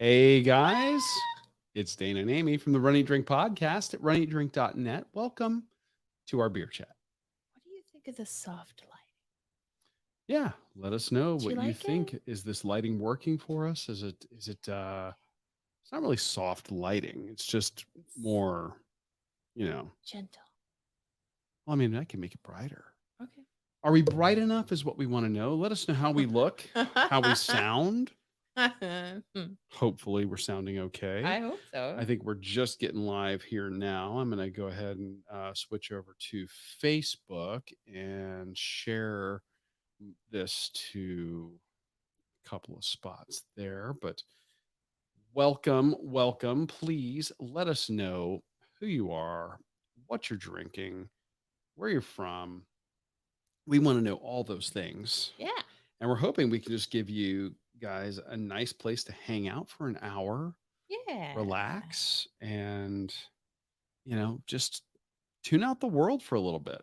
Hey guys, it's Dana and Amy from the Runny Drink Podcast at runnydrink.net. Welcome to our beer chat. What do you think of the soft light? Yeah, let us know Do you what you like it? think. Is this lighting working for us? It's not really soft lighting. It's just It's more, you know. gentle. Well, I mean, I can make it brighter. Okay. Are we bright enough is what we want to know. Let us know how we look, how we sound. Hopefully we're sounding okay. I hope I so. think we're just getting live here now. I'm going to go ahead and switch over to Facebook and share this to a couple of spots there. But welcome, welcome. Please let us know who you are, what you're drinking, where you're from. We want to know all those things. Yeah. And we're hoping we can just give you guys a nice place to hang out for an hour, Yeah. relax, and just tune out the world for a little bit.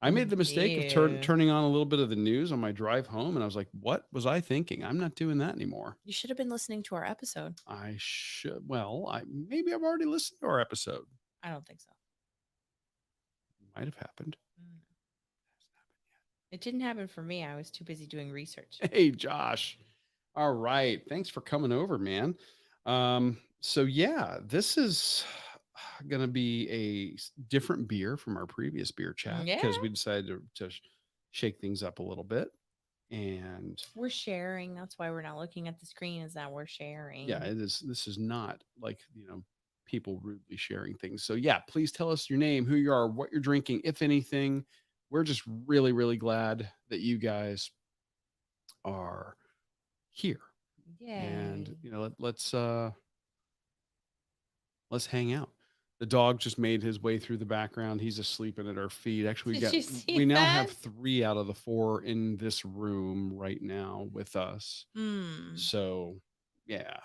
I made the mistake of Indeed. turning on a little bit of the news on my drive home, and I was like, "What was I thinking? I'm not doing that anymore." You should have been listening to our episode. I should. Well, I maybe I've already listened to our episode. I don't think so. Might have happened. Mm. It didn't happen for me. I was too busy doing research. Hey, Josh. All right. Thanks for coming over, man. So yeah, this is going to be a different beer from our previous beer chat Yeah. because we decided to shake things up a little bit. And We're sharing. That's why we're not looking at the screen, is that we're yeah, sharing. it is. This is not like, people rudely sharing things. So yeah, please tell us your name, who you are, what you're drinking, if anything. We're just really, really glad that you guys are here. And Yay. let's hang out. The dog just made his way through the background. He's asleep at our feet. Actually, Did you see we now that? have 3 out of the 4 in this room right now with us. Hmm. So, yeah.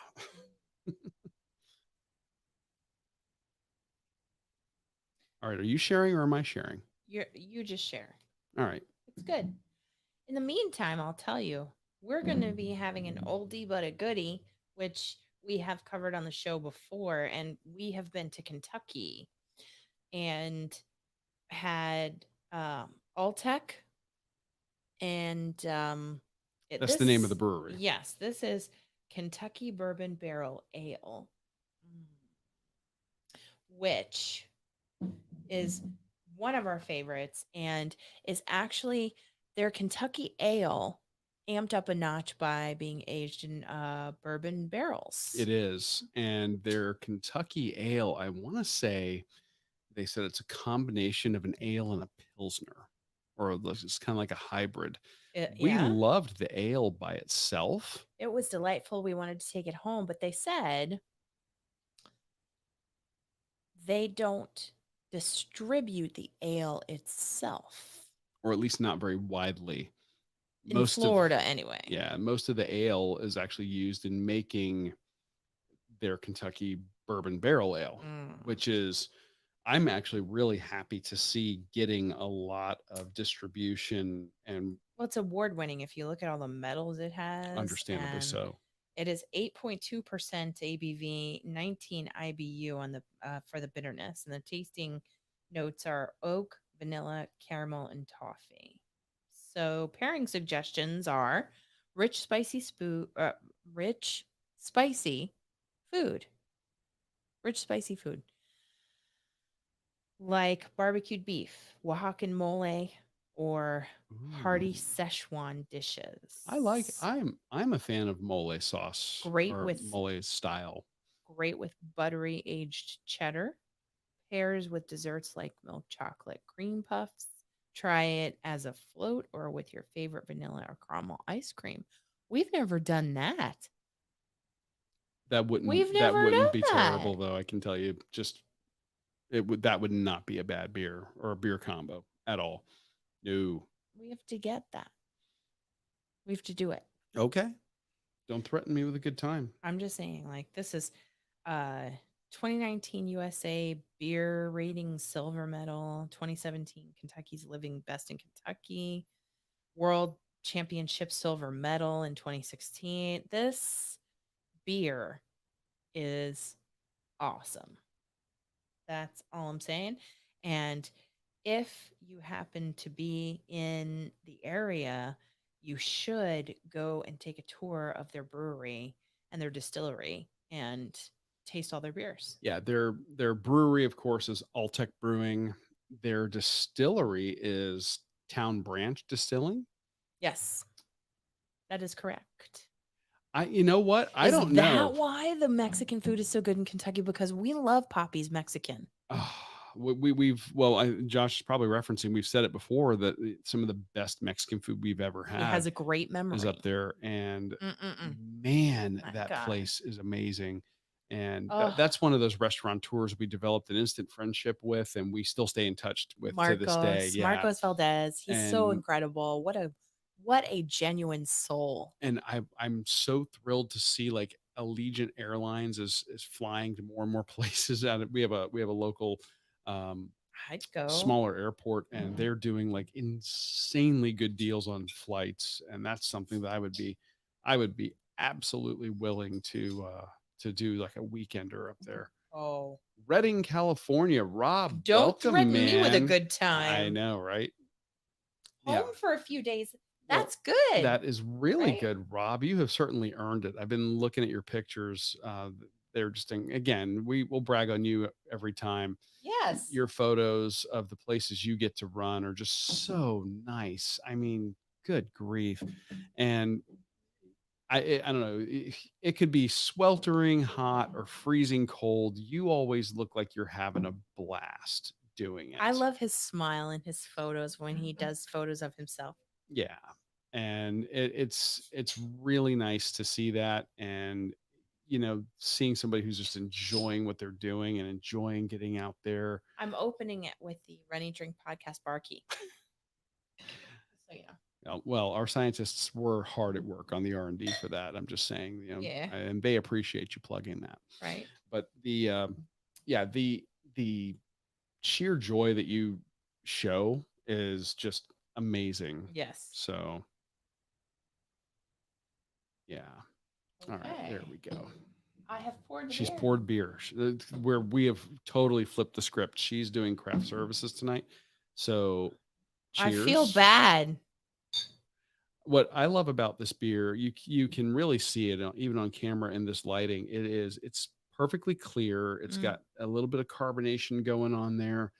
All right, are you sharing or am I sharing? You just share. All right. It's good. In the meantime, I'll tell you, we're going to be having an oldie but a goodie, which we have covered on the show before. And we have been to Kentucky and had Alltech. And That's the name of the this, brewery. yes, this is Kentucky Bourbon Barrel Ale, which is one of our favorites and is actually their Kentucky ale amped up a notch by being aged in bourbon barrels. It is. And their Kentucky ale, I want to say they said it's a combination of an ale and a pilsner, or it's kind of like a hybrid. We Yeah, loved the ale by itself. it was delightful. We wanted to take it home, but they said they don't distribute the ale itself Or at least not very widely. in Most of Florida anyway. Yeah, most of the ale is actually used in making their Kentucky bourbon barrel ale, Mm. which is I'm actually really happy to see getting a lot of distribution, and Well, it's award winning if you look at all the medals it has, understandably and so. it is 8.2% ABV, 19 IBU on the for the bitterness, and the tasting notes are oak, vanilla, caramel, and toffee. So pairing suggestions are rich, spicy rich, spicy food, rich, spicy food like barbecued beef, Oaxacan mole, or hearty Ooh. Szechuan I like dishes. I'm a fan of mole sauce Great or with mole style. great with buttery aged cheddar. Pairs with desserts like milk chocolate cream puffs. Try it as a float or with your favorite vanilla or caramel ice cream. We've never done that. We've That never wouldn't done be that. terrible though, I can tell you. Just that would not be a bad beer or a beer combo at all. No. We have to get that. We have to do it. Okay. Don't threaten me with a good time. I'm just saying, like, this is uh 2019 USA beer rating silver medal, 2017 Kentucky's living best in Kentucky, world championship silver medal in 2016. This beer is awesome. That's all I'm saying. And if you happen to be in the area, you should go and take a tour of their brewery and their distillery and taste all their beers. Yeah, their brewery, of course, is Alltech Brewing. Their distillery is Town Branch Distilling. Yes, that is correct. You know what? I Is don't that know. why the Mexican food is so good in Kentucky? Because we love Poppy's Mexican. Ah, we've well, Josh is probably referencing. We've said it before that some of the best Mexican food we've ever He has had a great is up memory. there, and Mm-mm-mm. man, My that God. place is amazing. And Oh, that's one of those restaurateurs we developed an instant friendship with, and we still stay in touch with to this day. Yeah, Marcos Valdez. He's so and incredible. What a genuine soul. I'm so thrilled to see like Allegiant Airlines is flying to more and more places. Out of, we have a local um, I'd go. smaller airport, and they're doing like insanely good deals on flights, and that's something that I would be absolutely willing to do like a weekender up there. Oh, Redding, California. Rob, don't welcome, threaten me with a man. good I time. know, right? Yeah. Home for a few days. Well, That's good, that is really right? good, Rob. You have certainly earned it. I've been looking at your pictures. They're just again, we will brag on you every time. Yes. Your photos of the places you get to run are just so nice. I mean, good grief. And I don't know. It could be sweltering hot or freezing cold. You always look like you're having a blast doing I it. love his smile in his photos when he does photos of himself. Yeah. And it's really nice to see that, and seeing somebody who's just enjoying what they're doing and enjoying getting out there. I'm opening it with the Running Drink Podcast bar key. So, Well, our scientists were hard at work on the R&D for that. I'm just saying, yeah, and they appreciate you plugging that. right. But yeah, the sheer joy that you show is just amazing. Yes. So yeah. All right, there Okay. we go. I have poured the She's beer. poured beer. Where we have totally flipped the script. She's doing craft services tonight. So I feel cheers. bad. What I love about this beer, you can really see it even on camera in this lighting. It's perfectly clear. It's Mm. got a little bit of carbonation going on there,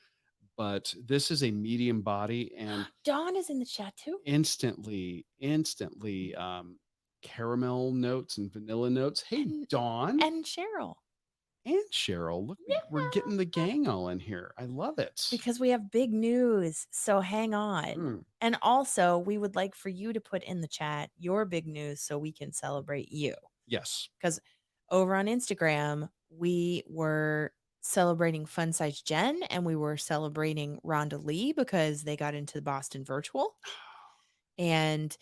but this is a medium body, and Dawn is in the chat too. instantly caramel notes and vanilla notes. Hey, And Dawn and Cheryl. and Cheryl, look, we're getting the gang all in here. I love it. Because we have big news. So hang on. Mm, And also, we would like for you to put in the chat your big news so we can celebrate you. yes. Because over on Instagram, we were celebrating Fun Size Jen and we were celebrating Rhonda Lee because they got into the Boston Virtual. And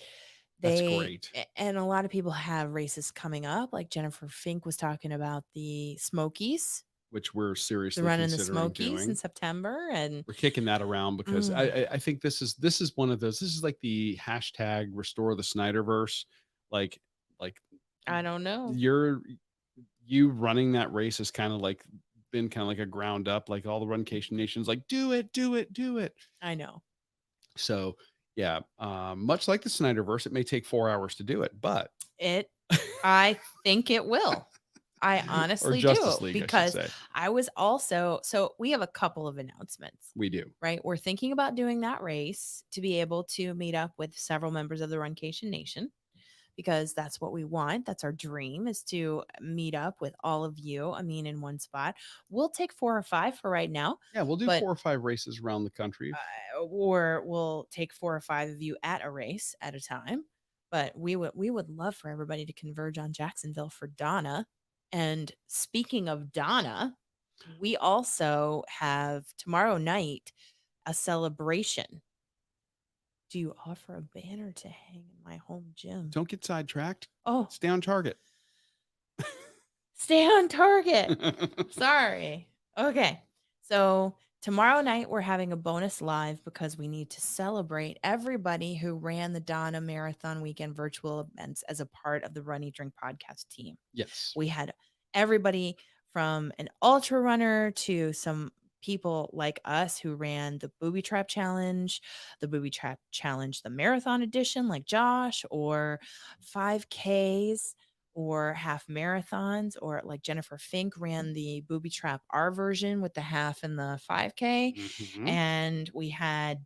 That's great. and a lot of people have races coming up. Like Jennifer Fink was talking about the Smokies, Which we're the seriously run in the considering Smokies in doing. September. And We're kicking that around because mm, I think this is one of those. This is like the hashtag restore the Snyderverse. Like I don't know. you're you running that race is kind of like been kind of like a ground up. Like all the Runcation Nations, like do it, do it, do it. I know. So yeah, much like the Snyderverse, it may take 4 hours to do it, but It I think it will. I or honestly Justice do League, I should because say. I was also so we have a couple of announcements, We do. right? We're thinking about doing that race to be able to meet up with several members of the Runcation Nation because that's what we want. That's our dream is to meet up with all of you. I mean, in one spot. We'll take 4 or 5 for right now, Yeah, we'll do but 4 or 5 races around the country. or we'll take 4 or 5 of you at a race at a time. But we would love for everybody to converge on Jacksonville for Donna. And speaking of Donna, we also have tomorrow night a celebration. Do you offer a banner to hang in my home gym? Don't get sidetracked. Oh, Stay on target. stay on target. Sorry. Okay. So tomorrow night we're having a bonus live because we need to celebrate everybody who ran the Donna Marathon Weekend virtual events as a part of the Runny Drink podcast team. Yes. We had everybody from an ultra runner to some people like us who ran the booby trap challenge, the marathon edition, like Josh, or 5Ks or half marathons, or like Jennifer Fink ran the booby trap R version with the half and the 5K. Hmm. And we had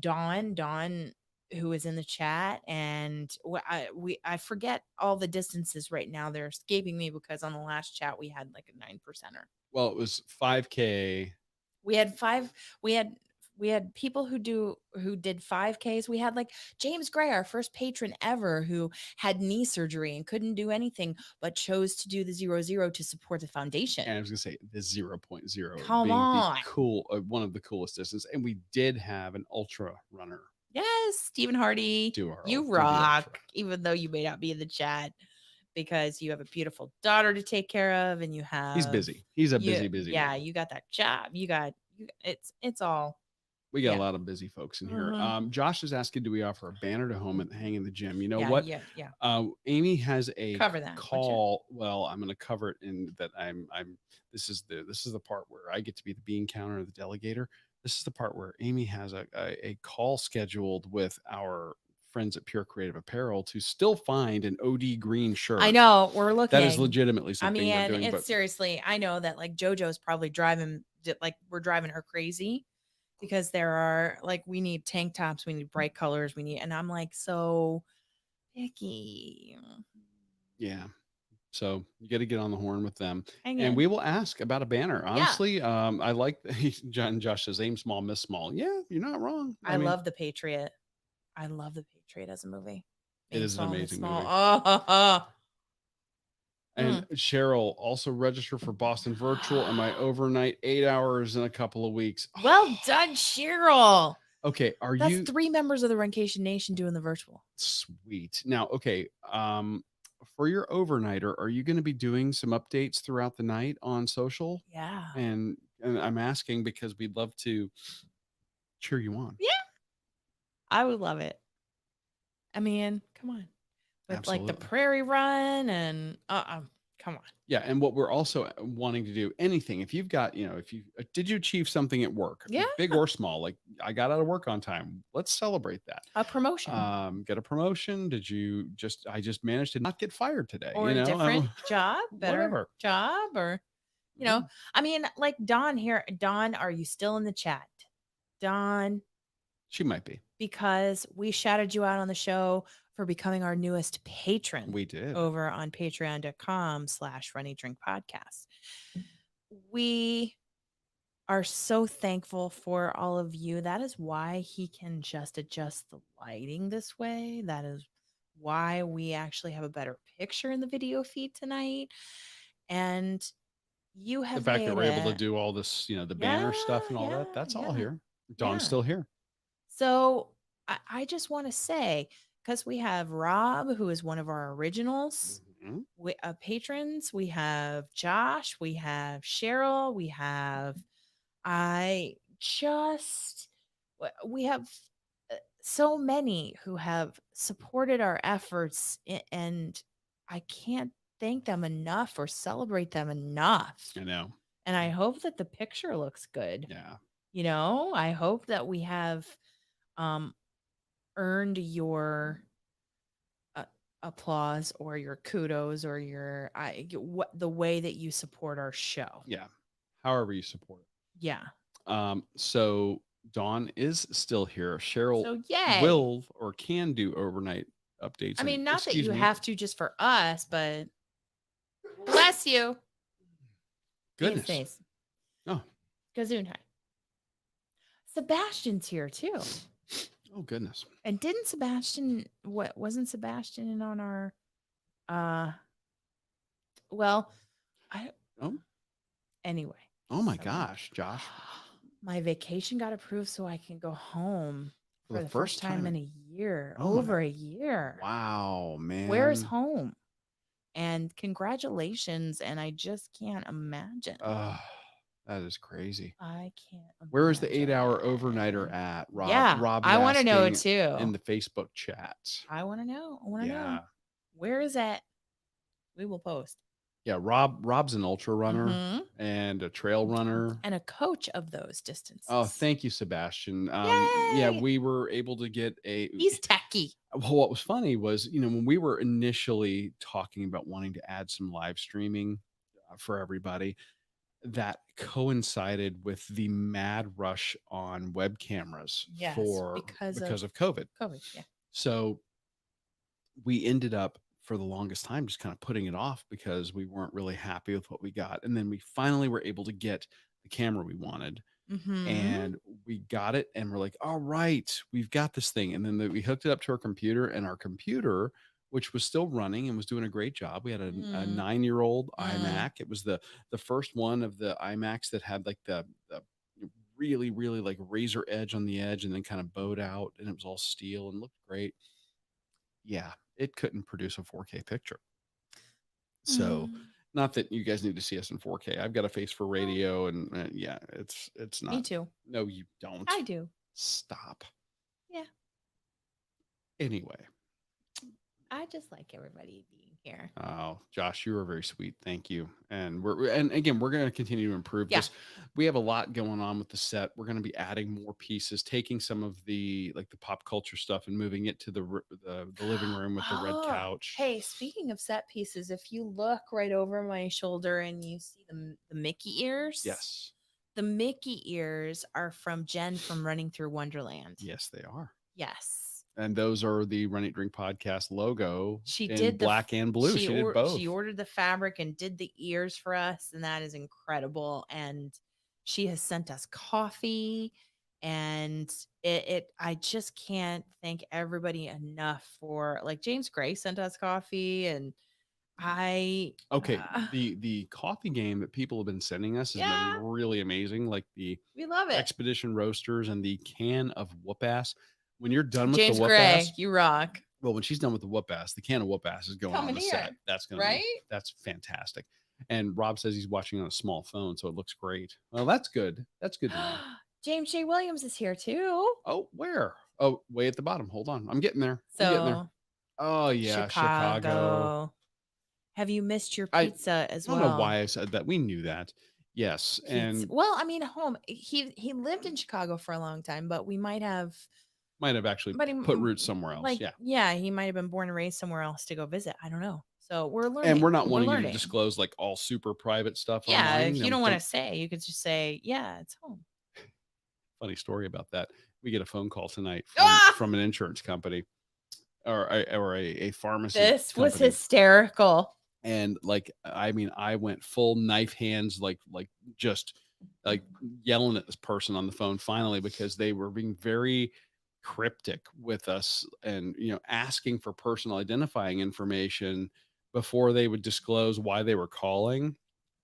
Dawn, who was in the chat, and I forget all the distances right now. They're escaping me because on the last chat we had like a 9%er. Well, it was 5K. We had five. We had people who did 5Ks. We had like James Gray, our first patron ever, who had knee surgery and couldn't do anything but chose to do the 0-0 to support the foundation. And I was gonna say the 0.0 Come being the on. one of the coolest distance, and we did have an ultra runner Yes, Stephen Hardy, do you do the rock, ultra. even though you may not be in the chat because you have a beautiful daughter to take care of and you He's have busy. He's a busy yeah, man. you got that job. It's all We got a yeah. lot of busy folks in here. Mhm. Josh is asking, do we offer a banner to home and hang in the gym? You know Yeah, what? yeah, yeah. Amy has a Cover that, would you? call. Well, I'm going to cover it in that. This is the part where I get to be the bean counter or the delegator. This is the part where Amy has a call scheduled with our friends at Pure Creative Apparel to still find an OD green I shirt. know, we're That is looking. legitimately I something we're mean, doing, it's but seriously, I know that like JoJo's probably like we're driving her crazy because there are like we need tank tops, we need bright colors, and I'm like so picky. yeah. So you got to get on the horn with them, Hang and in. we will ask about a banner. Yeah. Honestly, I like John. Josh says, "Aim small, miss small." Yeah, you're not wrong. I I mean, love The Patriot. I love The Patriot as a movie. it Aim is an small, miss amazing small. movie. Oh, And mm. Cheryl also register for Boston Virtual and my overnight 8 hours in a couple of weeks. Well done, Cheryl. Okay, are That's you 3 members of the Runcation Nation doing the virtual. sweet? Now, okay, for your overnighter, are you going to be doing some updates throughout the night on social? Yeah. And I'm asking because we'd love to cheer you on. Yeah. I would love it. I mean, come on. With like the Absolutely. prairie run and come on. Yeah, and what we're also wanting to do, anything, if you've got, if you did you achieve something at work, Yeah. big or small, like I got out of work on time, let's celebrate that. A promotion Get a promotion. I just managed to not get fired today, or a different job, better whatever. job, or Yeah, I mean, like Dawn here. Dawn, are you still in the chat? Dawn, she might be. because we shouted you out on the show for becoming our newest patron We did. over on patreon.com/runny drink podcast. We are so thankful for all of you. That is why he can just adjust the lighting this way. That is why we actually have a better picture in the video feed tonight. And you The have fact that made we're able to it. do all this, the Yeah, banner stuff and all yeah, that, that's all yeah, here. Dawn's yeah. still here. So I just want to say, because we have Rob, who is one of our originals, Mhm. patrons, we have Josh, we have Cheryl, I just, we have so many who have supported our efforts, and I can't thank them enough or celebrate them enough. I know. And I hope that the picture looks good. Yeah. I hope that we have um earned your uh, applause or your kudos or what the way that you support our show. Yeah. However you support it. Yeah. So Dawn is still here. Cheryl So yay. will or can do overnight updates. I And mean, not that excuse you me. have to just for us, but bless you. Being Goodness. face. Oh. Gesundheit. Sebastian's here too. Oh goodness. And didn't Sebastian wasn't Sebastian in on our well, I Oh. anyway. Oh my gosh, Josh. My vacation got approved so I can go home For for the the first time in a year, Oh my- over a year. Wow, man. Where's home? And congratulations. And I just can't imagine. That is crazy. I can't imagine. Where is the 8-hour overnighter at, Rob? Yeah, Rob's I want to know asking too. in the Facebook chat. I want to know. I want to know. Yeah. Where is that? We will post. Yeah, Rob's an ultra runner Mm-hmm. and a trail runner. And a coach of those Oh, distances. thank you, Sebastian. Yeah, Yay! we were able to get a. He's techie. Well, what was funny was, when we were initially talking about wanting to add some live streaming for everybody, that coincided with the mad rush on web cameras Yes, for because because of of COVID. COVID. Yeah. So we ended up for the longest time just kind of putting it off because we weren't really happy with what we got. And then we finally were able to get the camera we wanted, Mm-hmm. and we got it, and we're like, all right, we've got this thing. And then we hooked it up to our computer, and our computer, which was still running and was doing a great job. We had a Mm. 9-year-old Mm. iMac. It was the first one of the iMacs that had like the really, really like razor edge on the edge and then kind of bowed out, and it was all steel and looked great. Yeah, it couldn't produce a 4K picture. So, Mm. not that you guys need to see us in 4K. I've got a face for Oh, radio, and yeah, it's me not. too. No, you don't. I do. Stop. Yeah. Anyway, I just like everybody being here. oh, Josh, you were very sweet. Thank you. And again, we're going to continue to improve Yeah. this. We have a lot going on with the set. We're going to be adding more pieces, taking some of the like the pop culture stuff and moving it to the living room with the red Oh, couch. hey, speaking of set pieces, if you look right over my shoulder and you see the Mickey ears, Yes. the Mickey ears are from Jen from Running Through Wonderland. Yes, they are. Yes. And those are the Run Eat Drink podcast logo She in did black and blue. She did she both. ordered the fabric and did the ears for us, and that is incredible. And she has sent us coffee, and it I just can't thank everybody enough for, like, James Gray sent us coffee, and I Okay, the coffee game that people have been sending us has been yeah, really amazing. Like the we love it. Expedition Roasters and the can of whoop ass. When you're done with the James whoop Gray, ass, you rock. well, when she's done with the whoop ass, the can of whoop ass is going on Coming the set. here, right? That's fantastic. And Rob says he's watching on a small phone, so it looks great. Well, that's good. That's good to know. James J. Williams is here too. Oh, where? Oh, way at the bottom. Hold on. I'm getting there. I'm getting there. So Oh yeah, Chicago. Chicago. Have you missed your I pizza as don't know well? why I said that. We knew that. Yes, Pizza. and Well, I mean, home. He lived in Chicago for a long time, but we might have. might have actually But he put roots somewhere else. like Yeah. yeah, he might have been born and raised somewhere else to go visit. I don't know. So we're And learning. we're not We're wanting you to learning. disclose like all super private stuff Yeah, online. if you don't want to say, you could just say, yeah, it's home. Funny story about that. We get a phone call tonight Ah! from an insurance company or a pharmacy This was company. hysterical. And like, I mean, I went full knife hands, like just like yelling at this person on the phone finally because they were being very cryptic with us and asking for personal identifying information before they would disclose why they were calling.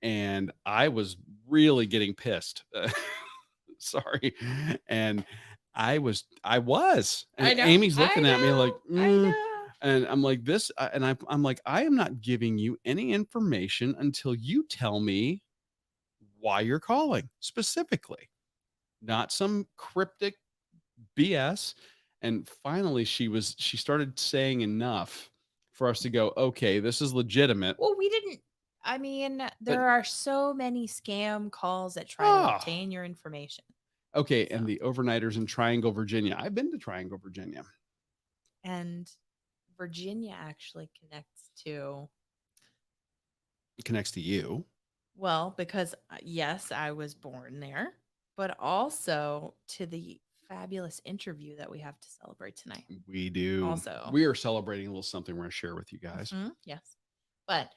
And I was really getting pissed. Sorry. And I was, I and know. Amy's looking at me like, I know. and I'm like this, and I'm like, I am not giving you any information until you tell me why you're calling specifically, not some cryptic BS. And finally, she started saying enough for us to go, okay, this is legitimate. Well, we didn't. I mean, But there are so many scam calls that try to oh, obtain your information. okay, So, and the overnighters in Triangle, Virginia. I've been to Triangle, Virginia. and Virginia actually connects to, It connects to you. well, because yes, I was born there, but also to the fabulous interview that we have to celebrate tonight. We do. Also, We are celebrating a little something we're going to share with you guys. yes. But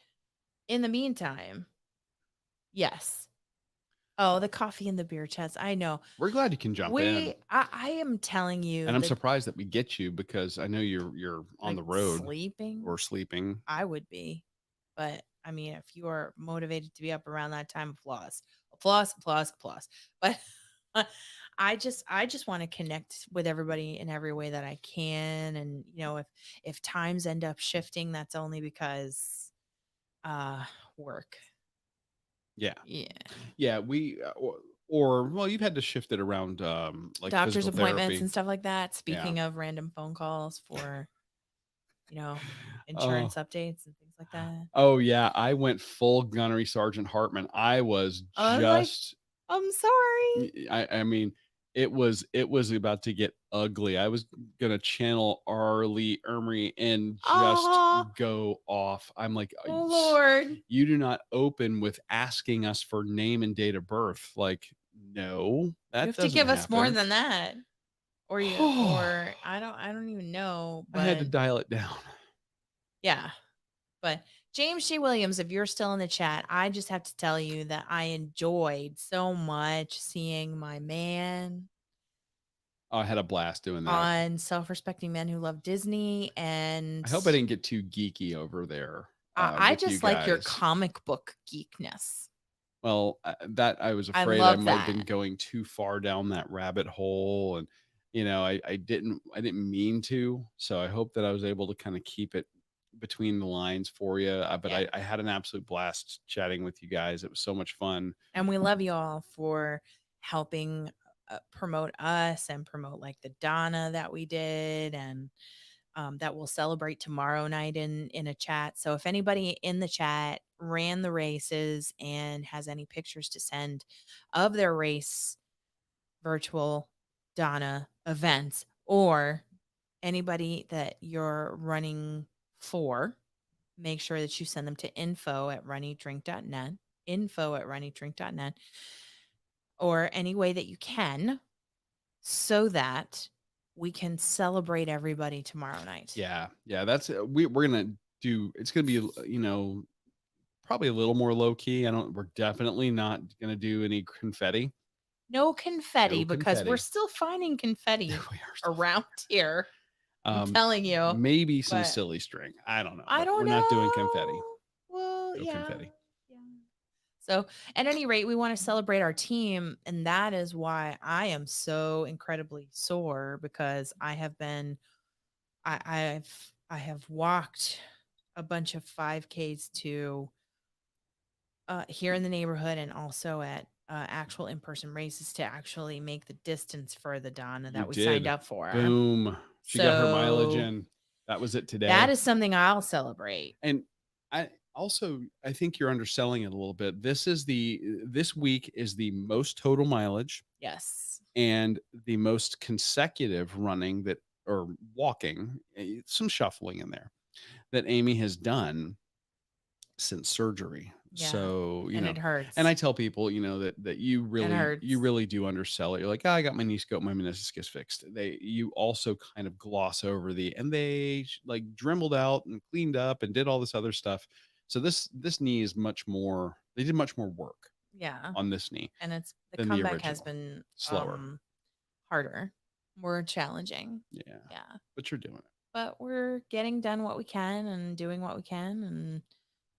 in the meantime, yes. Oh, the coffee and the beer chats. I know. We're glad you can jump in. I am telling you, And I'm surprised that we get you because I know you're on like, the road sleeping. or sleeping. I would be, but I mean, if you are motivated to be up around that time, applause, applause, applause, applause. But I just want to connect with everybody in every way that I can, and if times end up shifting, that's only because work. Yeah. Yeah. Yeah, we or well, you've had to shift it around like Doctor's physical appointments therapy. and stuff like that. Yeah. Speaking of random phone calls for you know, Oh, insurance updates and things like that. oh yeah, I went full Gunnery Sergeant Hartman. I was I was like, just I'm sorry. I mean, it was about to get ugly. I was gonna channel Arlie Ermery and just Oh, go off. I'm like, oh Lord. you do not open with asking us for name and date of birth. Like, no, You that have to doesn't give us more happen. than that. Or I don't even know, I had to but dial it down. yeah. But James G. Williams, if you're still in the chat, I just have to tell you that I enjoyed so much seeing my man Oh, I had a blast doing that. on Self Respecting Men Who Love Disney. I And hope I didn't get too geeky over there I with you just like your guys. comic book geekness. Well, that I was I afraid I love might have been that. going too far down that rabbit hole, and, I didn't mean to, so I hope that I was able to kinda keep it between the lines for you, but Yeah. I had an absolute blast chatting with you guys. It was so much fun. And we love you all for helping promote us and promote like the Donna that we did and that we'll celebrate tomorrow night in a chat. So if anybody in the chat ran the races and has any pictures to send of their race virtual Donna events or anybody that you're running for, make sure that you send them to info@runnydrink.net, info@runnydrink.net, or any way that you can so that we can celebrate everybody tomorrow night. Yeah, yeah, that's we're gonna do it's gonna be, probably a little more low key. We're definitely not gonna do any confetti. No confetti No because we're confetti. still finding confetti We are still around here. I'm Um, telling you, maybe some but silly string. I don't know, I but don't we're not doing confetti. know. Well, No yeah. confetti. Yeah. So, at any rate, we want to celebrate our team. And that is why I am so incredibly sore because I have walked a bunch of 5Ks to here in the neighborhood and also at actual in person races to actually make the distance for the Donna You that we signed did. up for. Boom. She got her mileage So, in. That was it that today. is something I'll celebrate. And I think you're underselling it a little bit. This week is the most total mileage Yes. and the most consecutive running that or walking, some shuffling in there that Amy has done since surgery. Yeah. So, And it and I hurts. tell people, that you It you hurts. really do undersell it. You're like, "Oh, I got my knee scope, my meniscus fixed." You also kind of gloss over and they like drembled out and cleaned up and did all this other stuff. So this knee is much more they did much more work Yeah. on this knee And it's the than the comeback has original. been Slower. harder, more challenging. Yeah. Yeah. But you're doing it. But we're getting done what we can and doing what we can and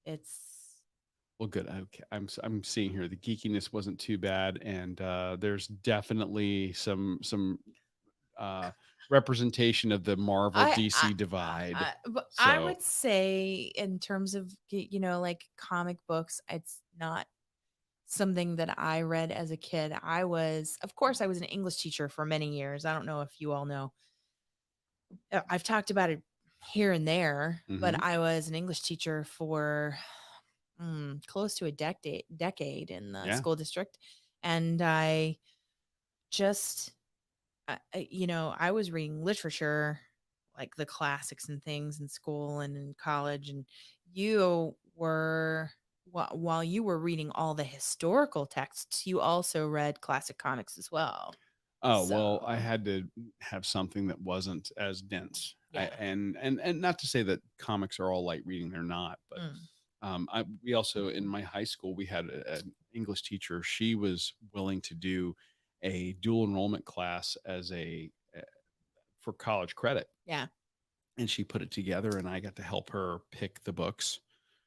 it's Well, good. Okay. I'm seeing here the geekiness wasn't too bad, and there's definitely some uh, representation of the Marvel DC divide. but I So, would say in terms of like comic books, it's not something that I read as a kid. Of course, I was an English teacher for many years. I don't know if you all know. I've talked about it here and there, but mhm. I was an English teacher for close to a decade in the Yeah. school district, and I just I was reading literature, like the classics and things in school and in college, and you were while you were reading all the historical texts, you also read classic comics as well. Oh, well, I So, had to have something that wasn't as dense. I yeah. and not to say that comics are all light reading, they're not, but Mm. we also in my high school we had an English teacher. She was willing to do a dual enrollment class as for college credit, Yeah. and she put it together, and I got to help her pick the books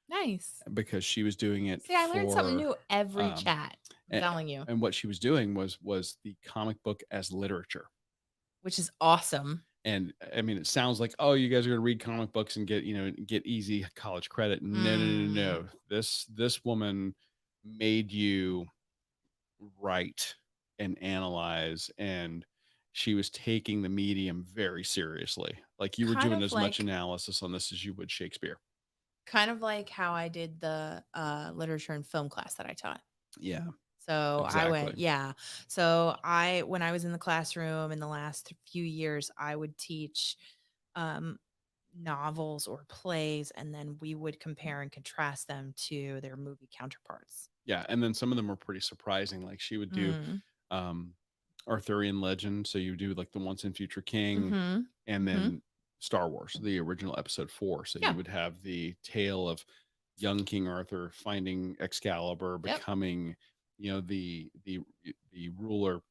Nice. because she was doing it See, I learned something for new every um, chat. I'm and, telling you, and what she was doing was the comic book as literature. which is awesome. And I mean, it sounds like, oh, you guys are going to read comic books and get easy college credit. No, no, no, Mm. no. This woman made you write and analyze, and she was taking the medium very seriously. Like you were Kind doing of as much like analysis on this as you would Shakespeare. how I did the literature and film class that I taught. Yeah, So I exactly. went, yeah. So when I was in the classroom in the last few years, I would teach um, novels or plays, and then we would compare and contrast them to their movie counterparts. Yeah, and then some of them were pretty surprising. Like she would do Mm. um Arthurian legend, so you do like the Once and Future King, Mm-hmm. and Mm-hmm. then Star Wars, the original episode 4. So Yeah. you would have the tale of young King Arthur finding Excalibur, Yep. becoming, the ruler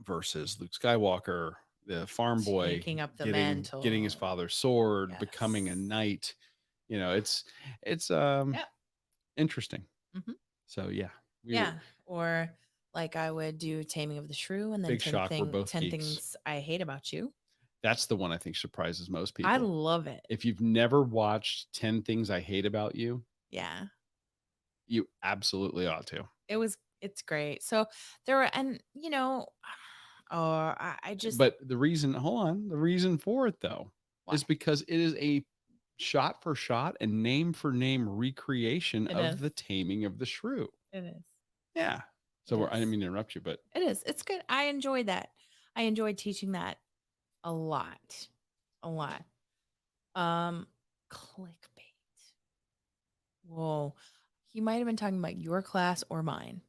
versus Luke Skywalker, the farm boy Taking up the getting his mantle. father's sword, becoming a Yes. knight. It's Yep. interesting. Mm-hmm. So yeah, we were Yeah. Or like I would do Taming of the Shrew and then big shock. We're both 10 geeks. Things I Hate About You. That's the one I think surprises most I people. love it. If you've never watched 10 Things I Hate About You, Yeah. you absolutely ought to. It's great. So there were, and oh, I just, But the reason for it though why? is because it is a shot for shot and name for name recreation It of is. the Taming of the Shrew. It is. Yeah. It I didn't is. mean to interrupt you, but It is. It's good. I enjoyed that. I enjoyed teaching that a lot. A lot. Um, Clickbait. Whoa. He might have been talking about your class or mine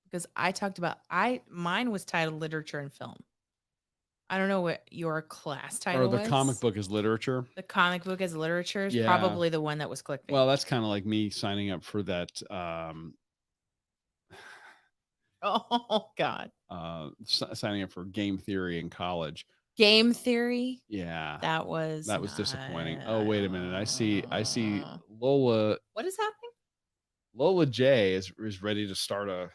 because I talked about mine was titled literature and film. I don't know what your class or title the comic was. book is literature. The comic book as literature is Yeah. probably the one that was clickbait. Well, that's kind of like me signing up for that Oh God. signing up for game theory in college. Game theory. Yeah. That was That was not. disappointing. Oh, wait a minute. I see Lola What is happening? Lola J is ready to start a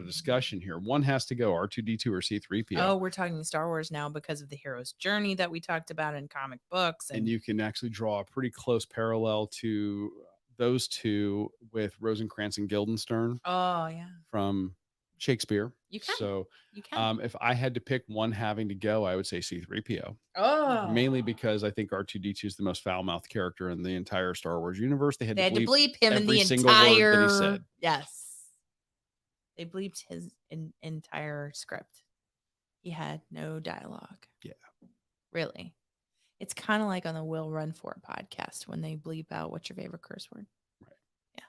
discussion here. One has to go, R2D2 or C3PO. Oh, we're talking Star Wars now because of the hero's journey that we talked about in comic books, And and you can actually draw a pretty close parallel to those two with Rosencrantz and Guildenstern oh yeah, from Shakespeare. you can, So, you can. if I had to pick one having to go, I would say C3PO. Oh, Mainly because I think R2D2 is the most foul-mouthed character in the entire Star Wars universe. They had they to had to bleep bleep him in every the single word that he said. entire. Yes, they bleeped his entire script. He had no dialogue. Yeah. Really. It's kind of like on the Will Run For It podcast when they bleep out what's your favorite curse word. Right. Yeah.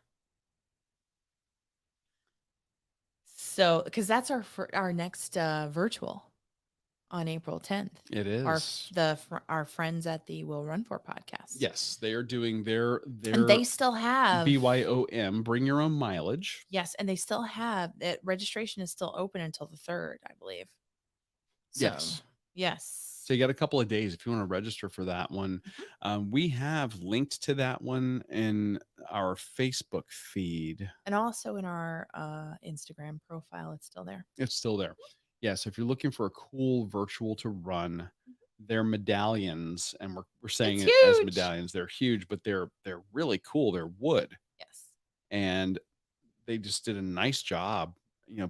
So, because that's our next virtual on April 10th. It Our is. our friends at the Will Run For It podcast. Yes, they are doing their And they still have BYOM, bring your own mileage. yes, and they still have it. Registration is still open until the 3rd, I believe. So, Yes. yes. So you got a couple of days if you want to register for that one. Mhm. We have linked to that one in our Facebook feed. And also in our Instagram profile, it's still there. It's still there. Yeah. So if you're looking for a cool virtual to run, they're medallions, and we're saying It's it as huge. medallions. They're huge, but they're really cool. They're wood, Yes. and they just did a nice job,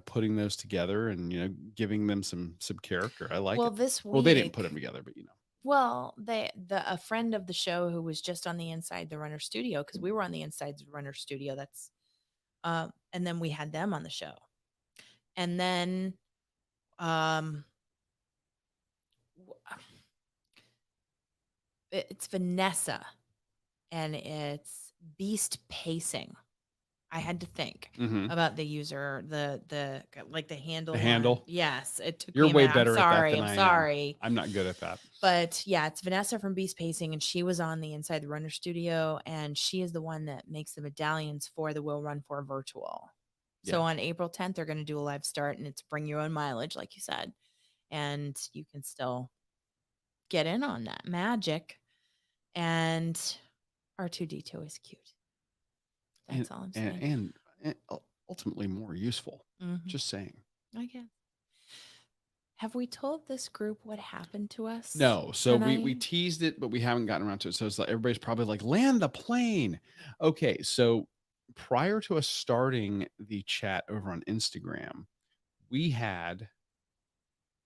putting those together and giving them some character. I like Well, it. this Well, they didn't put week, them together, but well, a friend of the show who was just on the Inside the Runner studio because we were on the Inside the Runner studio. That's and then we had them on the show, and then um, it's Vanessa, and it's Beast Pacing. I had to think Mhm. about the user, the like the handle. The handle. Yes, it took You're me a way minute. better at that than I'm I am. sorry. I'm not good at that. But yeah, it's Vanessa from Beast Pacing, and she was on the Inside the Runner studio, and she is the one that makes the medallions for the Will Run For virtual. Yeah. So on April 10th, they're going to do a live start, and it's bring your own mileage, like you said, and you can still get in on that magic. And R2D2 is cute. That's all I'm saying. And ultimately more useful. Mhm. Just saying. I guess. Have we told this group what happened to us? No, so we tonight? teased it, but we haven't gotten around to it. So it's like everybody's probably like, land the plane. Okay, so prior to us starting the chat over on Instagram, we had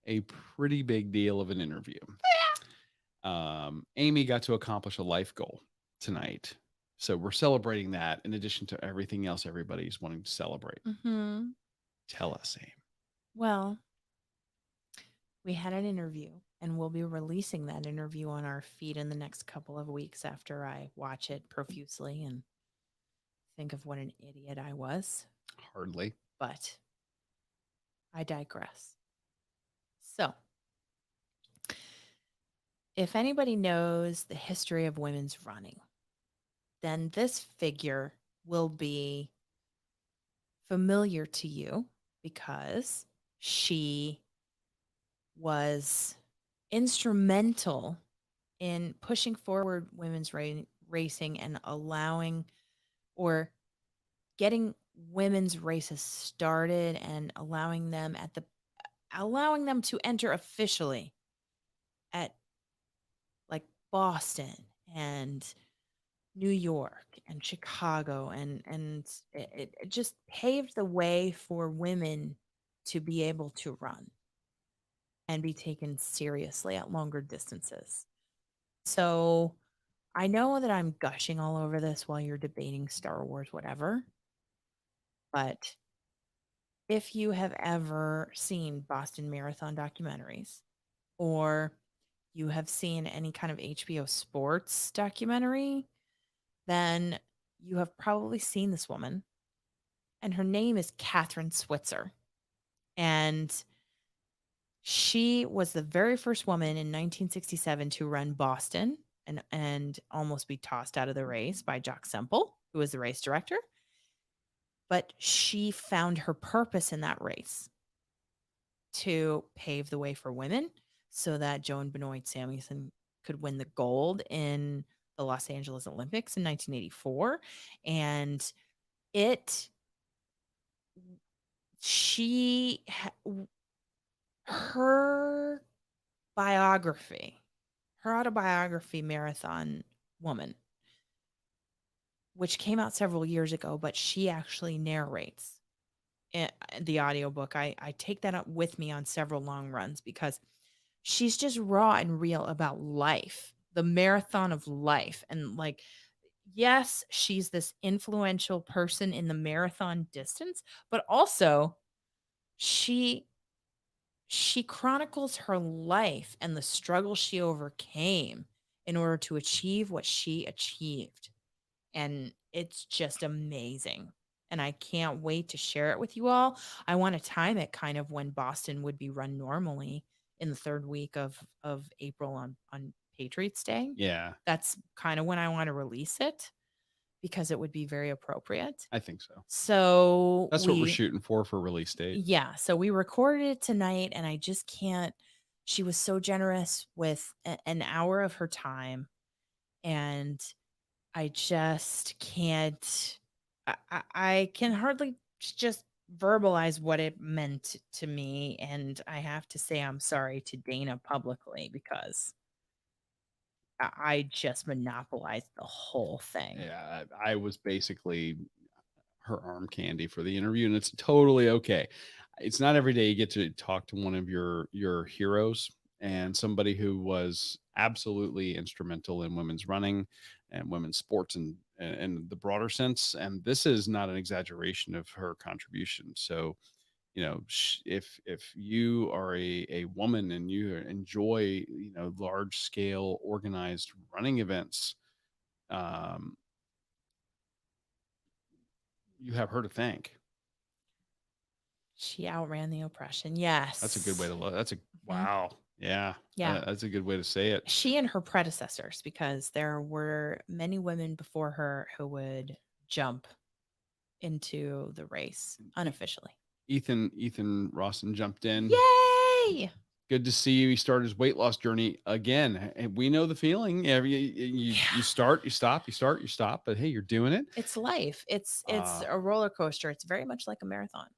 a pretty big deal of an interview. Amy got to accomplish a life goal tonight. So we're celebrating that in addition to everything else everybody's wanting to celebrate. Mm-hmm. Tell us, Amy. Well, we had an interview, and we'll be releasing that interview on our feed in the next couple of weeks after I watch it profusely and think of what an idiot I was. Hardly. But I digress. So, if anybody knows the history of women's running, then this figure will be familiar to you because she was instrumental in pushing forward women's racing and allowing or getting women's races started and allowing them to enter officially at like Boston and New York and Chicago, and it just paved the way for women to be able to run and be taken seriously at longer distances. So I know that I'm gushing all over this while you're debating Star Wars, whatever, but if you have ever seen Boston Marathon documentaries or you have seen any kind of HBO sports documentary, then you have probably seen this woman. And her name is Catherine Switzer. And she was the very first woman in 1967 to run Boston and almost be tossed out of the race by Jock Semple, who was the race director. But she found her purpose in that race to pave the way for women so that Joan Benoit Samuelson could win the gold in the Los Angeles Olympics in 1984. And it, she, her biography, her autobiography, Marathon Woman, which came out several years ago, but she actually narrates the audiobook. I take that up with me on several long runs because she's just raw and real about life, the marathon of life. And like, yes, she's this influential person in the marathon distance, but also she she chronicles her life and the struggle she overcame in order to achieve what she achieved. And it's just amazing. And I can't wait to share it with you all. I want to time it kind of when Boston would be run normally in the third week of April on Patriots Day. Yeah, That's kind of when I want to release it because it would be very appropriate. I think so. So That's what we're shooting for release date. yeah, so we recorded it tonight and I just can't. She was so generous with an hour of her time, and I just can't. I can hardly just verbalize what it meant to me, and I have to say I'm sorry to Dana publicly because I just monopolized the whole thing. Yeah, I was basically her arm candy for the interview, and it's totally okay. It's not every day you get to talk to one of your heroes and somebody who was absolutely instrumental in women's running and women's sports and in the broader sense. And this is not an exaggeration of her contribution. So, if you are a woman and you enjoy large scale organized running events, um, you have her to thank. She outran the oppression. That's a good way Yes. to look. That's a Mhm. wow. Yeah. Yeah. That's a good way to say it. She and her predecessors, because there were many women before her who would jump into the race unofficially. Ethan Rawson jumped in. Yay! Good to see you. He started his weight loss journey again. And we know the feeling. You start, you stop, you start, you stop. But hey, you're doing it. It's life. It's Uh, a roller coaster. It's very much like a marathon,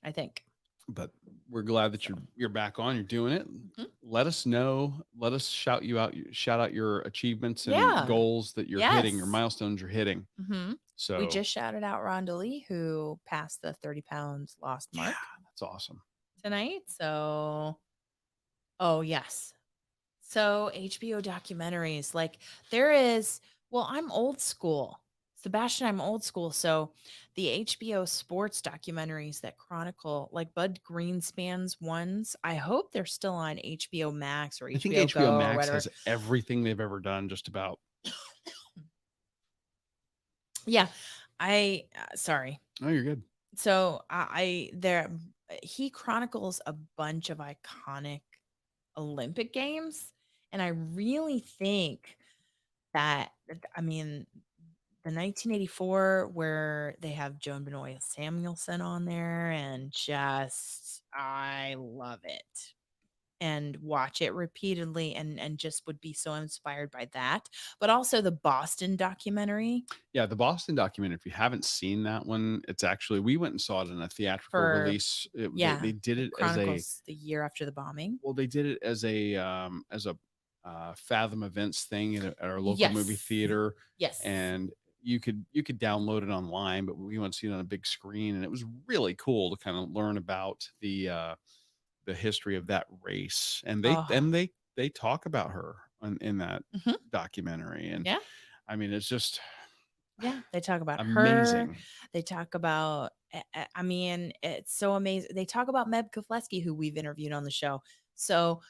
I think. but we're glad that So, you're back on. You're doing it. mhm. Let us know. Let us shout you out. Shout out your achievements and Yeah. goals that you're hitting, your Yes. milestones you're hitting. Hmm. We So just shouted out Rhonda Lee, who passed the 30 pounds lost yeah, mark. that's awesome. tonight. So, oh, yes. So, HBO documentaries, like there is, well, I'm old school. Sebastian, I'm old school. So, the HBO sports documentaries that chronicle like Bud Greenspan's ones, I hope they're still on HBO Max or I think HBO HBO Go or Max whatever. has everything they've ever done, just about. Yeah. Sorry. Oh, you're good. So, there, he chronicles a bunch of iconic Olympic games. And I really think that, I mean, the 1984 where they have Joan Benoit Samuelson on there, and just I love it and watch it repeatedly, and just would be so inspired by that. But also the Boston documentary Yeah, the Boston documentary, if you haven't seen that one, it's actually, we went and saw it in a theatrical for, release. They yeah, did it it as a, chronicles the year after the bombing. well, they did it as a Fathom Events thing at our local movie Yes. theater, Yes. and you could download it online, but we went to see it on a big screen, and it was really cool to kind of learn about the history of that race, and Oh. they talk about her in that Mhm. documentary, and Yeah. I mean, it's just Yeah, they talk about her. amazing. They talk about, I mean, it's so amazing. They talk about Meb Keflezighi, who we've interviewed on the show. So,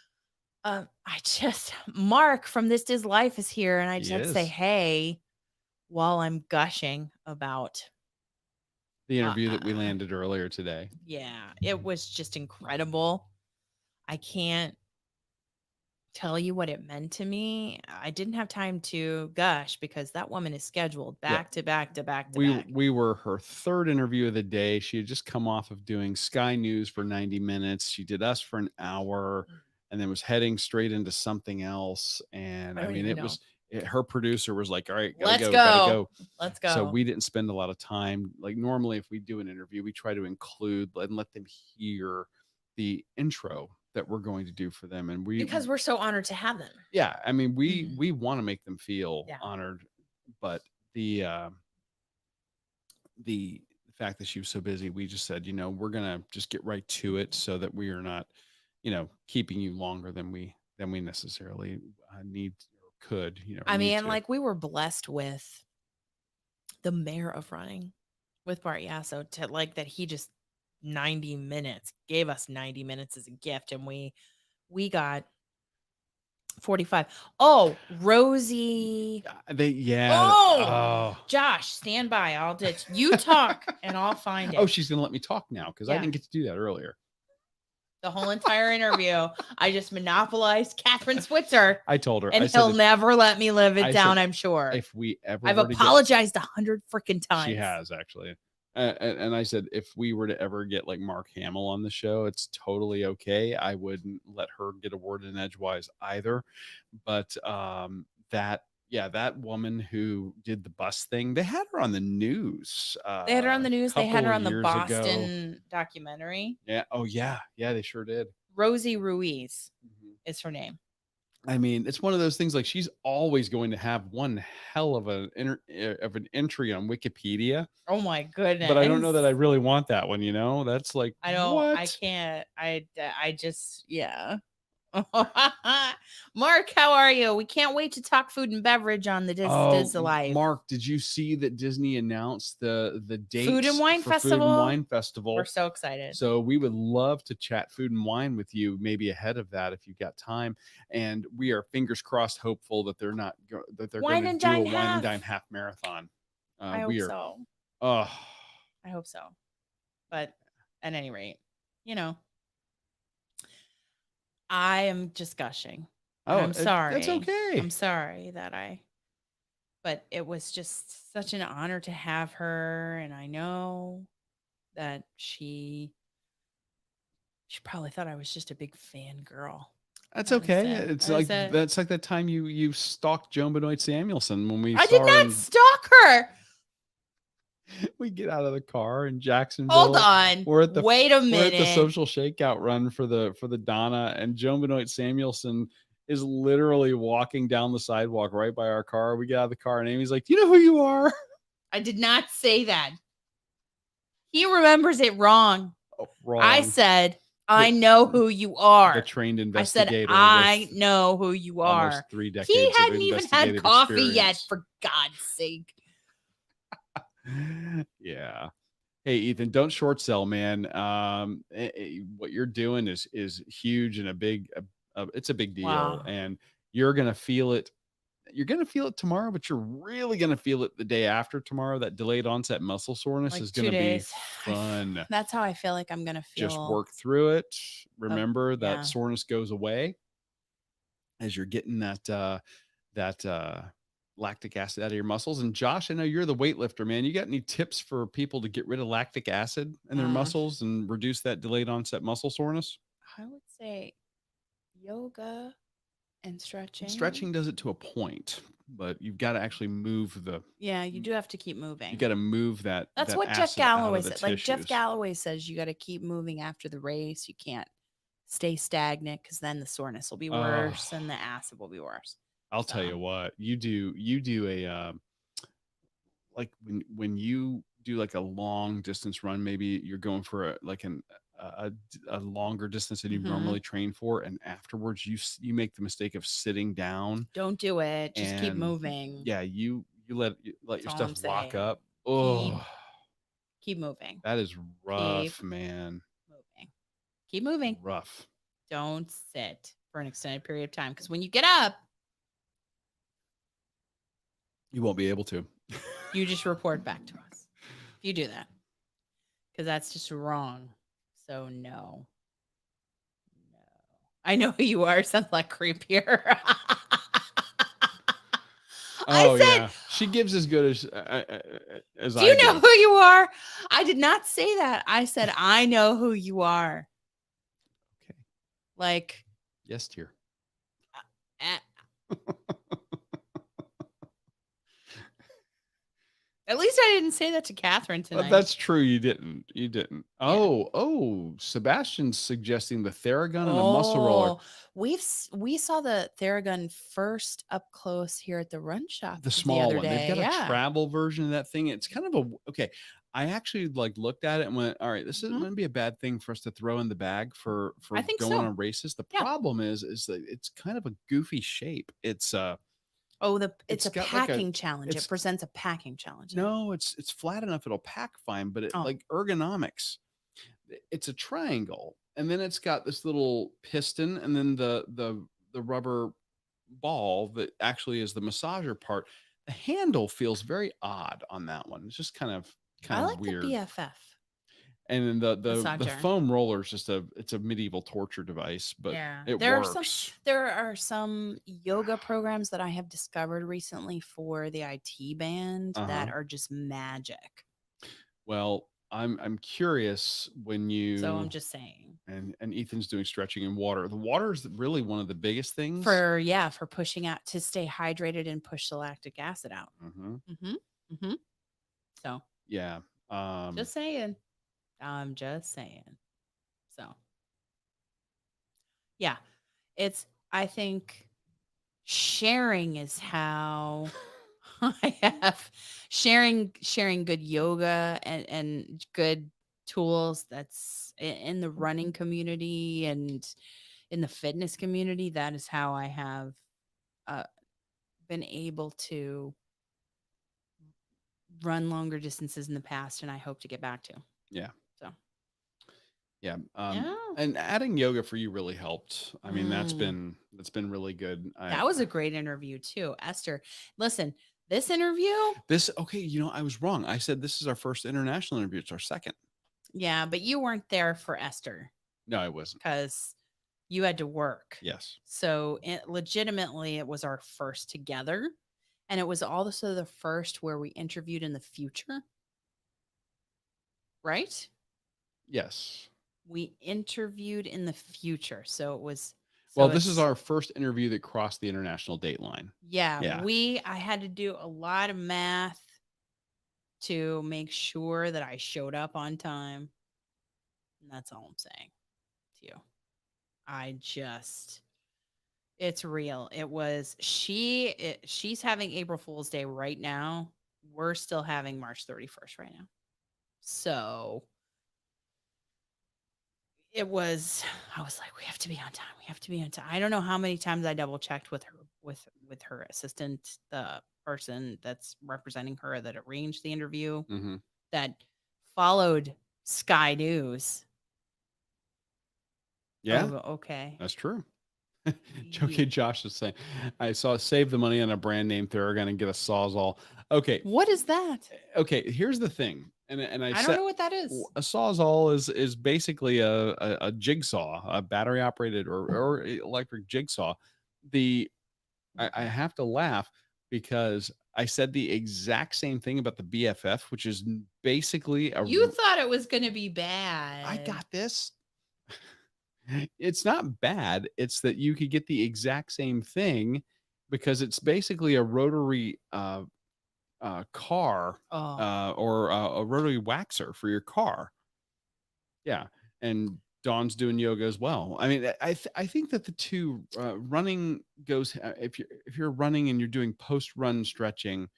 I just Mark from This Is Life is here, and I just He had to say, is. hey, while I'm gushing about, The uh, interview uh, that we landed earlier today. yeah, it was just incredible. I can't tell you what it meant to me. I didn't have time to gush because that woman is scheduled Yeah. back to back to back to we back. we were her third interview of the day. She had just come off of doing Sky News for 90 minutes. She did us for an hour and then was heading straight into something else. And I I don't mean, even know. her producer was like, all right, gotta Let's go, gotta go. go. Let's So go. we didn't spend a lot of time. Like normally, if we do an interview, we try to include and let them hear the intro that we're going to do for them. And Because we're so honored to have them. yeah, I mean, Mhm. we want to make them feel Yeah. honored, but the the fact that she was so busy, we just said, we're gonna just get right to it so that we are not, keeping you longer than we necessarily need or could, or I need mean, to. like we were blessed with the mayor of Running with Bart Yasso to like that he just 90 minutes gave us 90 minutes as a gift, and we got 45. Oh, Rosie. Yeah. Oh, Oh. Josh, stand by. I'll ditch. You talk and I'll find it. Oh, she's gonna let me talk now because I Yeah. didn't get to do that earlier. The whole entire interview, I just monopolized Catherine Switzer, I told her. and I said, he'll never let me live it I down, said, I'm sure. if we ever I've were to get, apologized 100 freaking she times. has actually. And I said, if we were to ever get like Mark Hamill on the show, it's totally okay. I wouldn't let her get a word in edgewise either. But that woman who did the bus thing, they had her on the news They had her on the a news. They had couple her of on the years ago. Boston documentary. Yeah. Oh yeah. Yeah, they sure did. Rosie Ruiz Mhm. is her name. I mean, it's one of those things like she's always going to have one hell of of an entry on Wikipedia, Oh my but I don't know goodness. that I really want that one, That's like, I don't, I what? can't, I just, yeah. Mark, how are you? We can't wait to talk food and beverage on the Oh, Dis Alive. Mark, did you see that Disney announced the Food and dates Wine for Food and Festival. Wine We're Festival? so excited. So we would love to chat food and wine with you, maybe ahead of that if you've got time. And we are fingers crossed, hopeful that that they're going Wine to and do a Dine wine and half. dine half marathon. I hope We are, so. oh, I hope so. But at any rate, you know, I am just gushing. And I'm sorry. that's okay. I'm sorry that but it was just such an honor to have her. And I know that she probably thought I was just a big fangirl. That's That is okay. it. It's That is like it. that's like that time you stalked Joan Benoit Samuelson when we I saw did her not stalk her. we get out of the car in Jacksonville. Hold on. We're at the Wait a we're at the minute. social shakeout run for the Donna, and Joan Benoit Samuelson is literally walking down the sidewalk right by our car. We get out of the car and Amy's like, "Do you know who you are?" I did not say that. He remembers it wrong. Oh, wrong. I said, I the know who you the are. trained I said, investigator I with know who you are. almost 3 He decades of hadn't even had investigative coffee yet, experience. for God's sake. Yeah. Hey, Ethan, don't short sell, man. What you're doing is huge and a big, it's a big deal, Wow. and you're gonna feel it. You're gonna feel it tomorrow, but you're really gonna feel it the day after tomorrow. That delayed onset muscle soreness Like is 2 gonna be days. fun. That's how I feel like I'm gonna Just feel. work through it. Remember that Yeah. soreness goes away as you're getting that lactic acid out of your muscles. And Josh, I know you're the weightlifter, man. You got any tips for people to get rid of lactic acid in their Um, muscles and reduce that delayed onset muscle soreness? I would say yoga and stretching. Stretching does it to a point, but you've got to actually move the Yeah, you do have to keep you moving. got to move that That's that what Jeff acid out Galloway of the said. Like Jeff tissues. Galloway says, you got to keep moving after the race. You can't stay stagnant because then the soreness will be Oh, worse and the acid will be worse. I'll So, tell you what, you do a like when you do like a long distance run, maybe you're going for a longer distance than you mhm. normally train for, and afterwards you make the mistake of sitting down, Don't do it. Just keep and moving. yeah, you let That's your all I'm stuff lock saying. up. Keep Oh, keep moving. that is Keep rough, man. moving. Keep moving. Rough. Don't sit for an extended period of time because when you get up, You won't be able to. you just report back to us. If you do that, because that's just wrong. So no, no. I know who you are. Sounds like creepier. I Oh said, yeah, she gives as good as "Do I you know do. who you are?" I did not say that. I said, "I know who you are." Okay. Like, Yes, dear. at, at least I didn't say that to Catherine But tonight. that's true. You didn't. You didn't. Yeah. Oh, Sebastian's suggesting the Theragun and a muscle roller. Oh, we saw the Theragun first up close here at the run shop The the small other one. They've day. got a Yeah. travel version of that thing. It's kind of a okay. I actually like looked at it and went, all right, this isn't Mhm. going to be a bad thing for us to throw in the bag I for think going so. on races. The Yeah. problem is that it's kind of a goofy shape. Oh, it's It's a got like a packing challenge. It it's presents a packing challenge now. no, it's flat enough it'll pack fine, but it Oh, like ergonomics. It's a triangle, and then it's got this little piston, and then the rubber ball that actually is the massager part. The handle feels very odd on that one. It's just kind I of like the weird. BFF And then the massager. foam roller is just it's a medieval torture device, but Yeah. it works. There are some yoga programs that I have discovered recently for the IT band that Uh-huh. are just magic. Well, I'm curious when So I'm you just saying. and Ethan's doing stretching in water. The water is really one of the biggest things. For pushing out to stay hydrated and push the lactic acid out. Mhm. Mhm. Mhm. So, Yeah. Um just saying. I'm just saying. So, yeah. It's I think sharing is how I have sharing good yoga and good tools that's in the running community and in the fitness community. That is how I have uh, been able to run longer distances in the past, and I hope to get back to. yeah. So, Yeah. yeah. And adding yoga for you really helped. I mean, Mm, that's been really good. that was a great interview too, Esther. Listen, this interview, This okay, I was wrong. I said this is our first international interview. It's our second. yeah, but you weren't there for Esther No, I wasn't. because you had to work. Yes. So legitimately, it was our first together. And it was also the first where we interviewed in the future, right? Yes. We interviewed in the future. So it was, Well, so this is it's, our first interview that crossed the international date line. yeah, Yeah. I had to do a lot of math to make sure that I showed up on time. And that's all I'm saying to you. I just, it's real. It was she's having April Fool's Day right now. We're still having March 31st right now. So it was, I was like, we have to be on time. We have to be on time. I don't know how many times I double checked with her, with her assistant, the person that's representing her that arranged the interview, Mhm. that followed Sky News. Yeah, Oh, okay. that's true. Ye- Okay, Josh is saying, I saw save the money on a brand name Theragun and get a Sawzall. Okay, What is that? okay. Here's the thing, and I I don't said know what that is. a Sawzall is basically a jigsaw, a battery operated or electric jigsaw. The I Okay. have to laugh because I said the exact same thing about the BFF, which is basically You thought it was going to be I bad. got this. It's not bad. It's that you could get the exact same thing because it's basically a rotary car Oh, or a rotary waxer for your car. Yeah, and Dawn's doing yoga as well. I mean, I think that the two running goes if you're running and you're doing post run stretching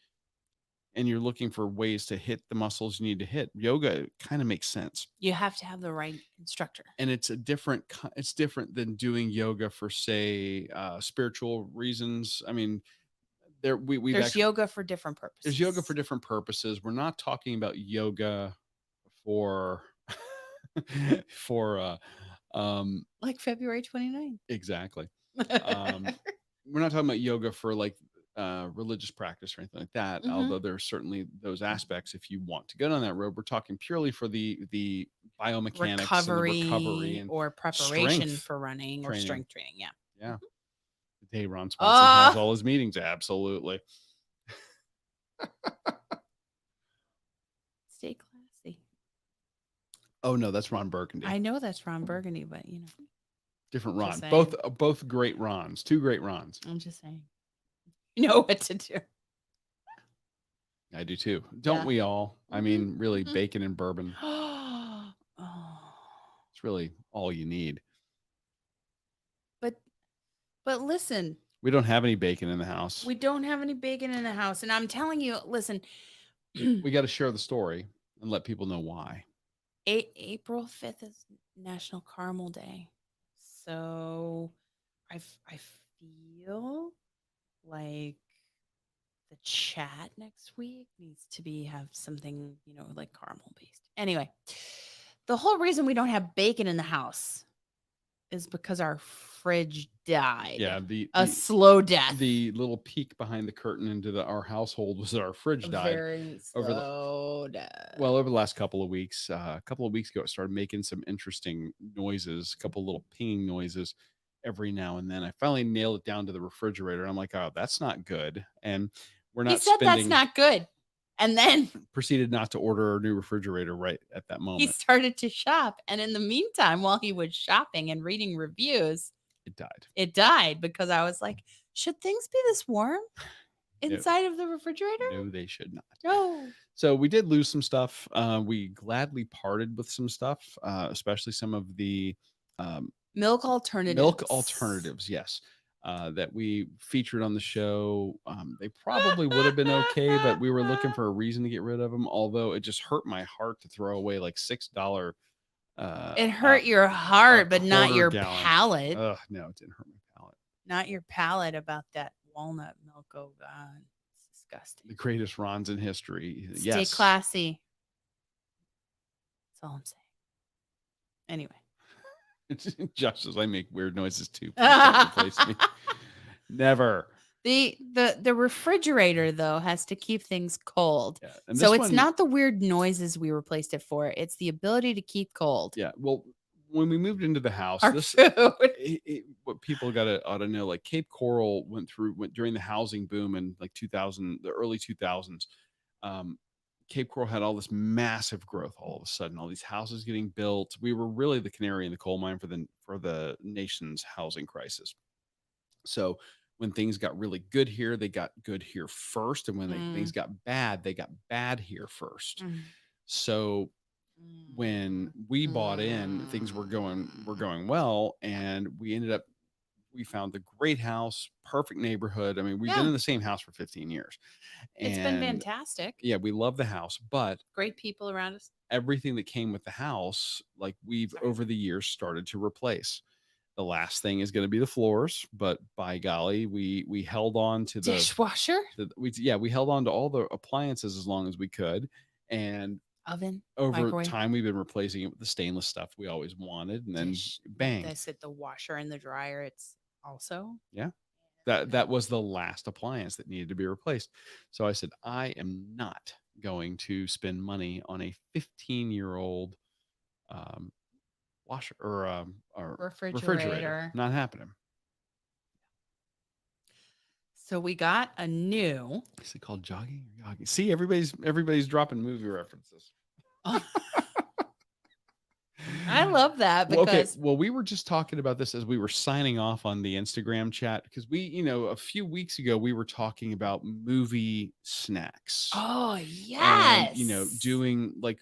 and you're looking for ways to hit the muscles you need to hit, yoga kind of makes sense. you have to have the right instructor. And it's a different it's different than doing yoga for say spiritual reasons. I mean, we've There's actually yoga for different there's yoga purposes. for different purposes. We're not talking about yoga for for Like February 29th. exactly. We're not talking about yoga for like religious practice or anything like that, Hmm. although there's certainly those aspects if you want to go down that road. We're talking purely for the biomechanics and the recovery Recovery and or preparation strength for running or training. strength training. Yeah. Yeah. The day Ron Swanson has Ah, all his meetings. Absolutely. stay classy. Oh no, that's Ron Burgundy. I know that's Ron Burgundy, but Different just Ron. saying. Both great Rons. Two great Rons. I'm just saying. You know what to do. I do too. Don't Yeah. we all? I Hmm. mean, really, Hmm. bacon and bourbon. Oh, It's really all you need. but but listen, We don't have any bacon in the house. we don't have any bacon in the house, and I'm telling you, listen. We got to share the story and let people know why. April 5th is National Caramel Day. So I feel like the chat next week needs to be have something, like caramel based. Anyway, the whole reason we don't have bacon in the house is because our fridge died. Yeah, A slow death. the little peek behind the curtain into our household was that our fridge A died very over the slow death. over the last couple of weeks. A couple of weeks ago, it started making some interesting noises, a couple of little pinging noises every now and then. I finally nailed it down to the refrigerator. I'm like, oh, that's not good. And we're He not said that's spending, not good. And then proceeded not to order a new refrigerator right at that he moment. started to shop. And in the meantime, while he was shopping and reading reviews, It died. it died because I was like, should things be this warm No, inside of the refrigerator? no, they should not. No. So we did lose some stuff. We gladly parted with some stuff, especially some of the um, Milk alternatives. milk alternatives. Yes, that we featured on the show. They probably would have been okay, but we were looking for a reason to get rid of them. Although it just hurt my heart to throw away like $6 It hurt your a heart, but not quarter your gallon. palate. Ugh, no, it didn't hurt my palate. Not your palate about that walnut milk. Oh, God. It's disgusting. The greatest Rons in history. Stay Yes. classy. That's all I'm saying. Anyway. Josh says I make weird noises too. Please don't replace me. Never. The refrigerator though has to keep things cold. Yeah. And So this it's one, not the weird noises we replaced it for. It's the ability to keep cold. yeah. Well, when we moved into the house, Our this food. what people ought to know, like Cape Coral went during the housing boom in like 2000, the early 2000s. Um, Cape Coral had all this massive growth all of a sudden, all these houses getting built. We were really the canary in the coal mine for the nation's housing crisis. So when things got really good here, they got good here first, and when things got bad, they got bad here first. So when we bought in, things were going well, and we ended up we found the great house, perfect neighborhood. I mean, we've been Yeah. in the same house for 15 years. It's been And fantastic. yeah, we love the house, but Great people around us. everything that came with the house, like we've Sorry. over the years started to replace. The last thing is going to be the floors, but by golly, we held on to Dishwasher, we held on to all the appliances as long as we could, and oven, over microwave, time we've been replacing it with the stainless stuff we always wanted, and then dish. bang, That's it. The washer and the dryer. It's also. yeah, that was the last appliance that needed to be replaced. So I said, I am not going to spend money on a 15-year-old um, washer or refrigerator. Refrigerator. Not happening. So we got a new. Is it called jogging or jogging? See, everybody's dropping movie references. I love that Well, okay. because Well, we were just talking about this as we were signing off on the Instagram chat because a few weeks ago we were talking about movie snacks oh and yes, doing like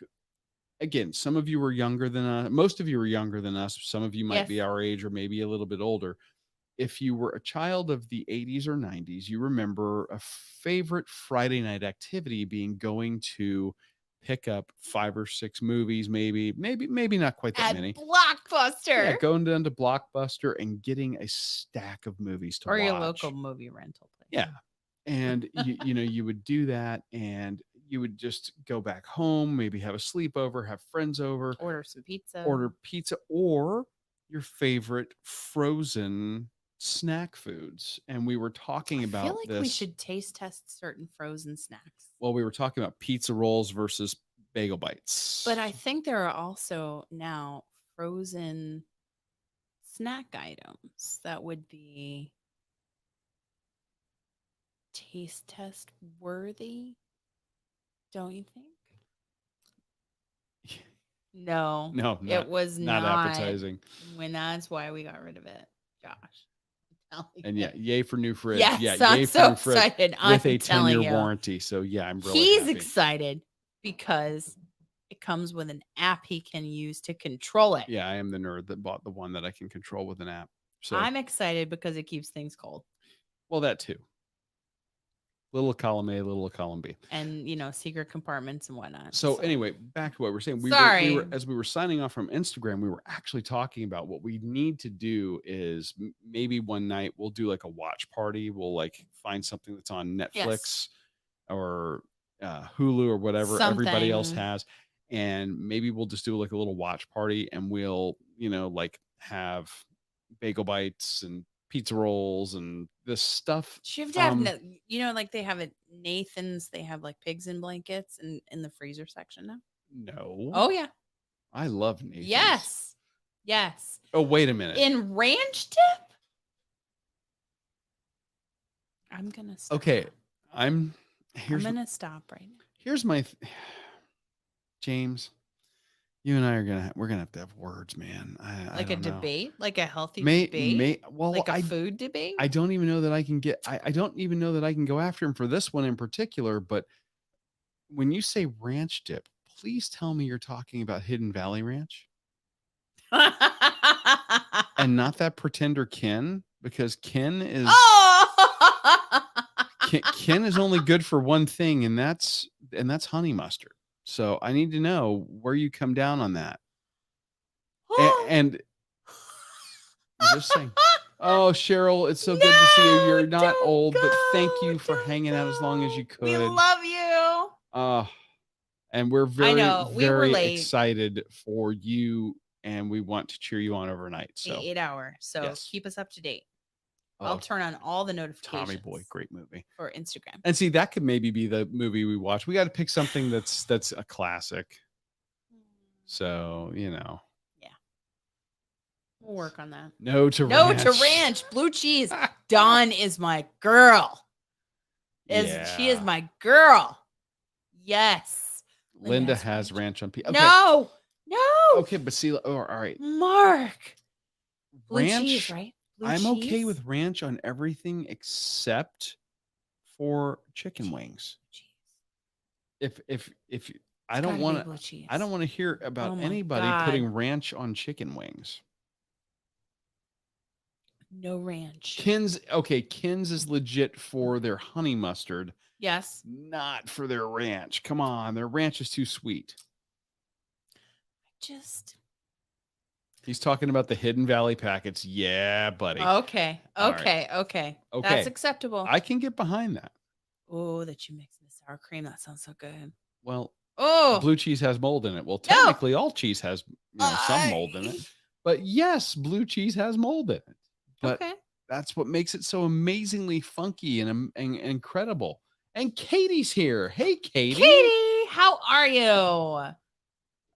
again, some of you were younger than us. Most of you were younger than us. Some of you might yes, be our age or maybe a little bit older. If you were a child of the 80s or 90s, you remember a favorite Friday night activity being going to pick up 5 or 6 movies, maybe not quite that at many. Yeah, Blockbuster going down to Blockbuster and getting a stack of movies to or your local watch. movie rental place. Yeah. And you would do that and you would just go back home, maybe have a sleepover, have friends over, Order some pizza. order pizza or your favorite frozen snack foods. And we were talking I feel about like this. we should taste test certain frozen snacks. Well, we were talking about pizza rolls versus bagel bites. But I think there are also now frozen snack items that would be taste test worthy. Don't you think? No. No, It was not appetizing. When that's why we got rid of it, Josh. And yeah, yay for new fridge. Yes, yeah, I'm yay so for new fridge excited. with I'm a telling 10-year you. warranty. So yeah, I'm really He's happy. excited because it comes with an app he can use to control it. Yeah, I am the nerd that bought the one that I can control with an app. So I'm excited because it keeps things cold. well, that too. Little column A, little column B. And secret compartments and whatnot. So anyway, back to what we're saying. We were as we were signing off from Instagram, we were actually talking about what we need to do is maybe one night we'll do like a watch party. We'll like find something that's on Netflix or Hulu or whatever everybody else has. And maybe we'll just do like a little watch party and we'll, like have bagel bites and pizza rolls and this stuff. You have to have, like they have at Nathan's, they have like pigs in blankets in the freezer section now. No. Oh yeah. I love Nathan's. Yes. Oh, wait a minute. In ranch dip? I'm gonna stop. Okay. I'm gonna stop right now. Here's my James. You and I are we're gonna have to have words, man. I Like a don't know. debate, like a healthy debate, like a food debate. I don't even know that I can get. I don't even know that I can go after him for this one in particular. But when you say ranch dip, please tell me you're talking about Hidden Valley Ranch and not that pretender Ken, because Ken is Ken is only good for one thing, and that's honey mustard. So I need to know where you come down on that. and I'm just saying. Oh, Cheryl, it's so good to see you. You're not old, but thank you for hanging out as long as you could. We love you. And we're very excited for you, and we want to cheer you on overnight. So 8 hour. So yes. Keep us up to date. I'll turn on all the notifications. Tommy Boy, great movie. For Instagram. And see, that could maybe be the movie we watch. We got to pick something that's a classic. So, Yeah. We'll work on that. No to ranch. Blue cheese. Dawn is my girl. She is my girl. Yes. Linda has ranch on pizza. Okay. No. Okay, but see, all right. Mark. Blue ranch, cheese, right? I'm okay with ranch on everything except for chicken wings. If I don't want to hear about anybody putting ranch on chicken wings. No ranch. Kins is legit for their honey mustard, Yes. not for their ranch. Come on, their ranch is too sweet. Just He's talking about the Hidden Valley packets. Yeah, buddy. okay. All right. Okay. Okay. That's Okay. acceptable. I can get behind that. Oh, that you mix in the sour cream. That sounds so good. Well, Oh blue cheese has mold in it. Well, no. technically all cheese has, some mold in it. I... But yes, blue cheese has mold in it. But Okay. that's what makes it so amazingly funky and incredible. And Katie's here. Hey, Katie. Katie, how are you?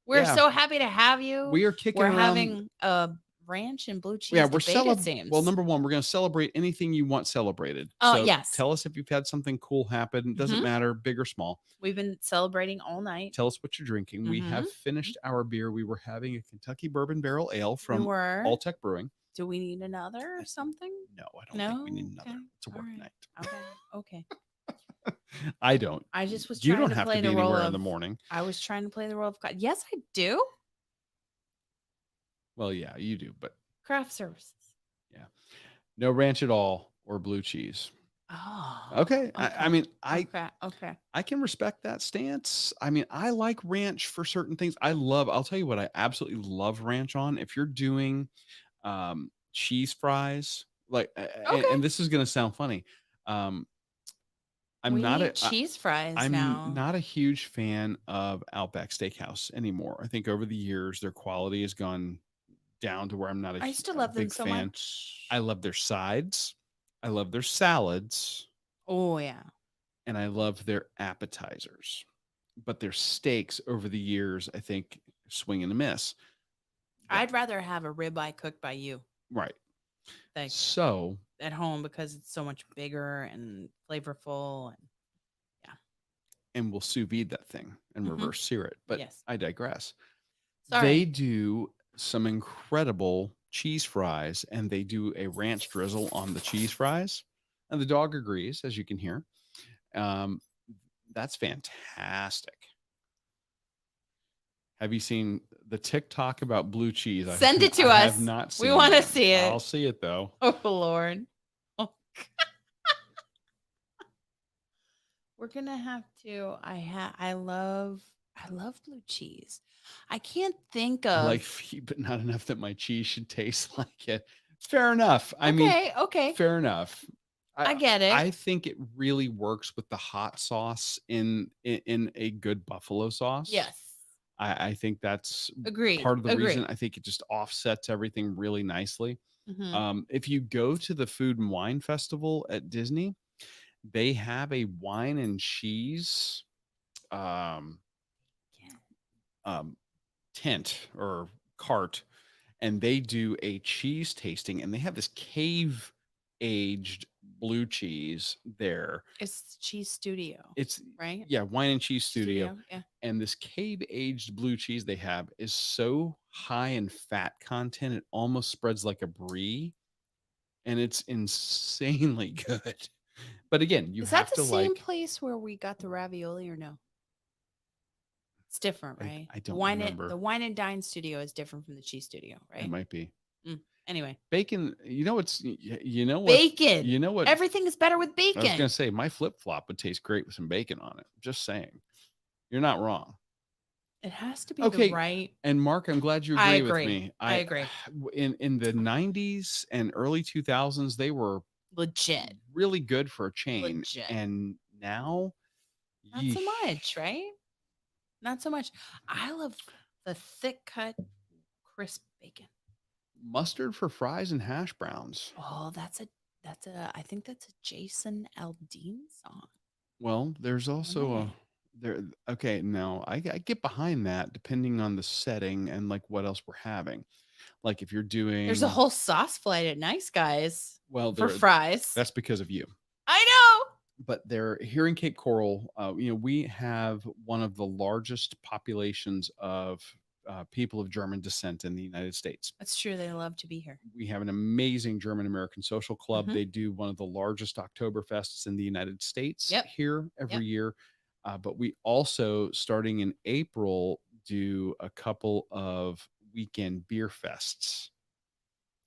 We're Yeah, so happy to have you. we are kicking We're around. having a ranch and blue Yeah, cheese we're debate, it well, seems. number one, we're going to celebrate anything you want celebrated. Oh, So yes. tell us if you've had something cool happen. Doesn't Mhm. matter, big or small. We've been celebrating all night. Tell us what you're drinking. We have Mhm. finished our beer. We were having a Kentucky Bourbon Barrel Ale We from were. Alltech Brewing. Do we need another or something? No, I don't think No? we need another. Okay. It's a All work right. night. Okay. Okay. I don't. I just was You trying don't to have play to be the role anywhere in of the morning. I was trying to play the role of God. Yes, I do. Well, yeah, you do, but Craft services. yeah, no ranch at all or blue cheese. Oh. Okay. I mean, Okay. I can respect that stance. I mean, I like ranch for certain things. I'll tell you what, I absolutely love ranch on. If you're doing cheese fries, like, Okay. and this is going to sound funny. Um, I'm We not need cheese fries I'm now. not a huge fan of Outback Steakhouse anymore. I think over the years, their quality has gone down to where I'm not I used to a love them big so fan. much. I love their sides. I love their salads. Oh yeah. And I love their appetizers. But their steaks over the years, I think, swing and a miss. But I'd rather have a ribeye cooked by you, right. like So, at home, because it's so much bigger and flavorful. And yeah. and we'll sous vide that thing and Mhm. reverse sear it. But Yes. I digress. They Sorry. do some incredible cheese fries and they do a ranch drizzle on the cheese fries. And the dog agrees, as you can hear. Um, that's fantastic. Have you seen the TikTok about blue cheese? Send it to I us. have not We seen want to that. see it. I'll see it though. Oh Lord. Oh. We're gonna have to. I love blue cheese. I can't think I like of. feet, but not enough that my cheese should taste like it. Fair enough. I mean, Okay. fair enough. I get it. I think it really works with the hot sauce in a good buffalo sauce. Yes. I think that's Agreed. part of the reason. Agreed. I think it just offsets everything really nicely. Hmm. If you go to the Food and Wine Festival at Disney, they have a wine and cheese um, um, tent or cart, and they do a cheese tasting, and they have this cave aged blue cheese there. It's Cheese Studio, It's right? yeah, wine and cheese studio. Yeah. And this cave aged blue cheese they have is so high in fat content, it almost spreads like a brie, and it's insanely good. But again, you Is that have the to same like, place where we got the ravioli or no? It's different, right? I don't remember. The Wine and Dine Studio is different from the Cheese Studio, It right? might be. Anyway, Bacon, you know what? bacon. You know what? Everything is better with I was bacon. gonna say my flip flop would taste great with some bacon on it. Just saying. You're not wrong. It has to be the Okay. right. And Mark, I'm glad you I agree with agree. me. I agree. In the 90s and early 2000s, they were Legit. really good for a chain. Legit. And now, Not so much, right? Not so much. I love the thick cut, crisp bacon. Mustard for fries and hash browns. Oh, I think that's a Jason Aldean song. Well, there's also Okay. there. Okay, now I get behind that depending on the setting and like what else we're having. Like if you're doing, There's a whole sauce flight at Nice Guys well, for fries. that's because of you. I know. But they're here in Cape Coral. We have one of the largest populations of people of German descent in the United States. That's true. They love to be here. We have an amazing German American social club. Mhm. They do one of the largest Oktoberfests in the United States Yep. here every Yep. year. But we also, starting in April, do a couple of weekend beer fests.